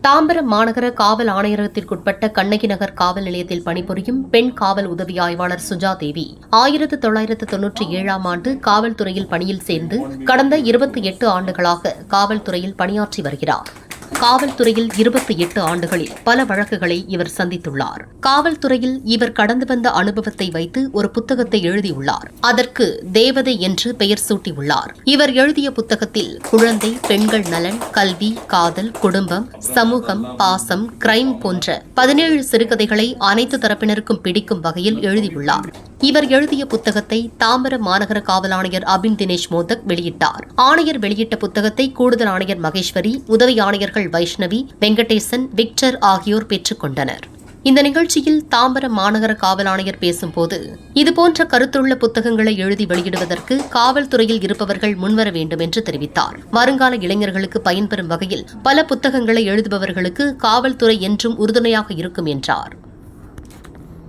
தாம்பரம் மாநகர காவல் ஆணையரகத்திற்குட்பட்ட கண்ணகி நகர் காவல் நிலையத்தில் பணிபுரியும் பெண் காவல் உதவி ஆய்வாளர் சுஜா தேவி 1997ஆம் ஆண்டு காவல்துறையில் பணியில் சேர்ந்து கடந்த 28 ஆண்டுகளாக காவல்துறையில் பணியாற்றி வருகிறார். காவல்துறையில் 28 ஆண்டுகளில் பல வழக்குகளை இவர் சந்தித்துள்ளார். காவல்துறையில் இவர் கடந்து வந்த அனுபவத்தை வைத்து ஒரு புத்தகத்தை எழுதியுள்ளார். அதற்கு தேவதை என்று பெயர் சூட்டியுள்ளார். இவர் எழுதிய புத்தகத்தில் குழந்தை, பெண்கள் நலன், கல்வி, காதல், குடும்பம், சமூகம், பாசம், கிரைம் போன்ற 17 சிறுகதைகளை அனைத்து தரப்பினருக்கும் பிடிக்கும் வகையில் எழுதியுள்ளார். இவர் எழுதிய புத்தகத்தை தாம்பரம் மாநகர காவல் ஆணையர் அபின் தினேஷ் மோதக் வெளியிட்டார். ஆணையர் வெளியிட்ட புத்தகத்தை கூடுதல் ஆணையர் மகேஸ்வரி, உதவி ஆணையர்கள் வைஷ்ணவி, வெங்கடேசன், விக்டர் ஆகியோர் பெற்றுக் கொண்டனர். இந்த நிகழ்ச்சியில் தாம்பரம் மாநகர காவல் ஆணையர் பேசும்போது, இதுபோன்ற கருத்துள்ள புத்தகங்களை எழுதி வெளியிடுவதற்கு காவல்துறையில் இருப்பவர்கள் முன்வர வேண்டும் என்று தெரிவித்தார். வருங்கால இளைஞர்களுக்கு பயன்பெறும் வகையில் பல புத்தகங்களை எழுதுபவர்களுக்கு காவல்துறை என்றும் உறுதுணையாக இருக்கும் என்றார்.